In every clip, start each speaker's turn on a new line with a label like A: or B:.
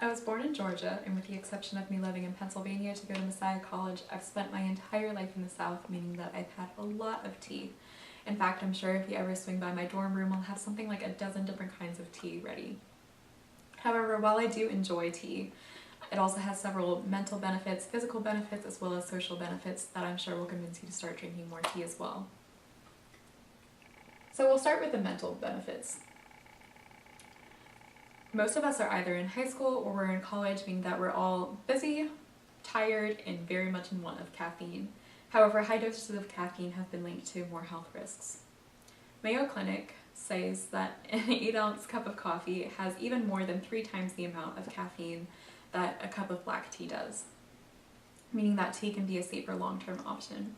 A: I was born in Georgia, and with the exception of me living in Pennsylvania to go to Messiah College, I've spent my entire life in the South, meaning that I've had a lot of tea. In fact, I'm sure if you ever swing by my dorm room, I'll have something like a dozen different kinds of tea ready. However, while I do enjoy tea, it also has several mental benefits, physical benefits, as well as social benefits that I'm sure will convince you to start drinking more tea as well. So we'll start with the mental benefits. Most of us are either in high school or we're in college, meaning that we're all busy, tired, and very much in want of caffeine. However, high doses of caffeine have been linked to more health risks. Mayo Clinic says that an 8-ounce cup of coffee has even more than 3 times the amount of caffeine that a cup of black tea does, meaning that tea can be a safer long-term option.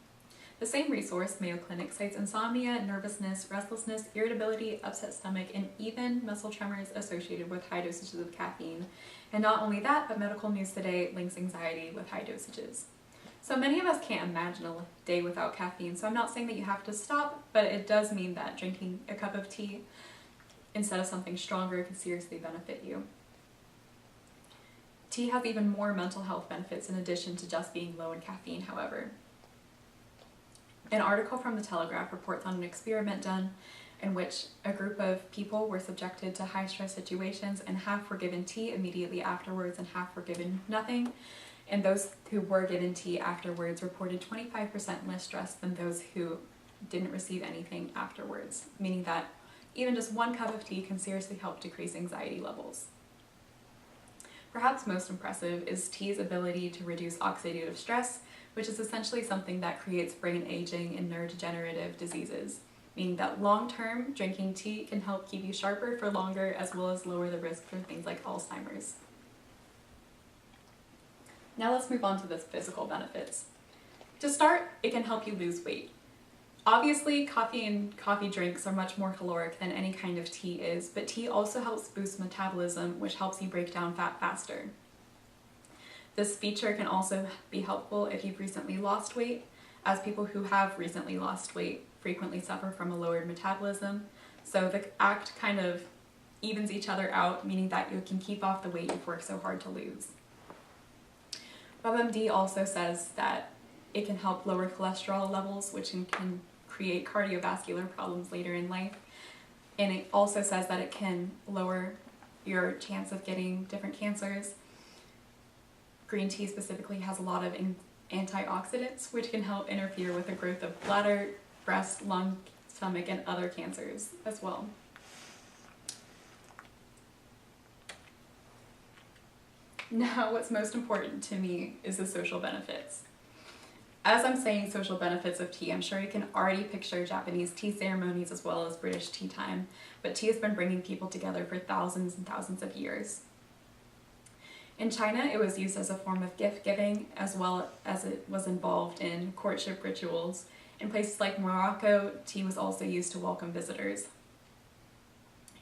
A: The same resource, Mayo Clinic, cites insomnia, nervousness, restlessness, irritability, upset stomach, and even muscle tremors associated with high dosages of caffeine. And not only that, but Medical News Today links anxiety with high dosages. So many of us can't imagine a day without caffeine, so I'm not saying that you have to stop, but it does mean that drinking a cup of tea instead of something stronger can seriously benefit you. Tea has even more mental health benefits in addition to just being low in caffeine, however. An article from The Telegraph reports on an experiment done in which a group of people were subjected to high-stress situations, and half were given tea immediately afterwards and half were given nothing. And those who were given tea afterwards reported 25% less stress than those who didn't receive anything afterwards, meaning that even just 1 cup of tea can seriously help decrease anxiety levels. Perhaps most impressive is tea's ability to reduce oxidative stress, which is essentially something that creates brain aging and neurodegenerative diseases, meaning that long-term drinking tea can help keep you sharper for longer as well as lower the risk for things like Alzheimer's. Now let's move on to the physical benefits. To start, it can help you lose weight. Obviously, coffee and coffee drinks are much more caloric than any kind of tea is, but tea also helps boost metabolism, which helps you break down fat faster. This feature can also be helpful if you've recently lost weight, as people who have recently lost weight frequently suffer from a lowered metabolism. So the act kind of evens each other out, meaning that you can keep off the weight you've worked so hard to lose. WebMD also says that it can help lower cholesterol levels, which can create cardiovascular problems later in life. And it also says that it can lower your chance of getting different cancers. Green tea specifically has a lot of antioxidants, which can help interfere with the growth of bladder, breast, lung, stomach, and other cancers as well. Now, what's most important to me is the social benefits. As I'm saying social benefits of tea, I'm sure you can already picture Japanese tea ceremonies as well as British tea time, but tea has been bringing people together for thousands and thousands of years. In China, it was used as a form of gift giving, as well as it was involved in courtship rituals. In places like Morocco, tea was also used to welcome visitors.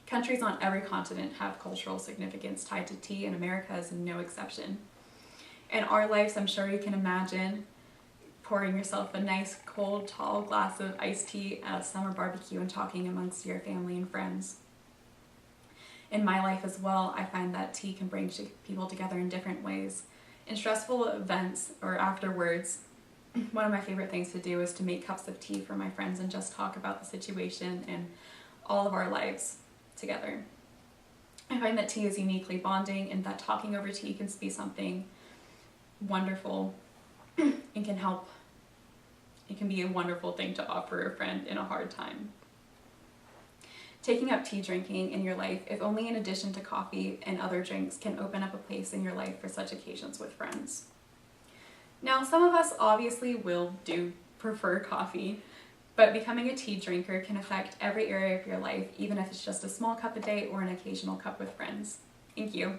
A: Countries on every continent have cultural significance tied to tea, and America is no exception. In our lives, I'm sure you can imagine pouring yourself a nice, cold, tall glass of iced tea at a summer barbecue and talking amongst your family and friends. In my life as well, I find that tea can bring people together in different ways. In stressful events or afterwards, one of my favorite things to do is to make cups of tea for my friends and just talk about the situation and all of our lives together. I find that tea is uniquely bonding and that talking over tea can be something wonderful and can help. It can be a wonderful thing to offer a friend in a hard time. Taking up tea drinking in your life, if only in addition to coffee and other drinks, can open up a place in your life for such occasions with friends. Now, some of us obviously do prefer coffee, but becoming a tea drinker can affect every area of your life, even if it's just a small cup a day or an occasional cup with friends. Thank you.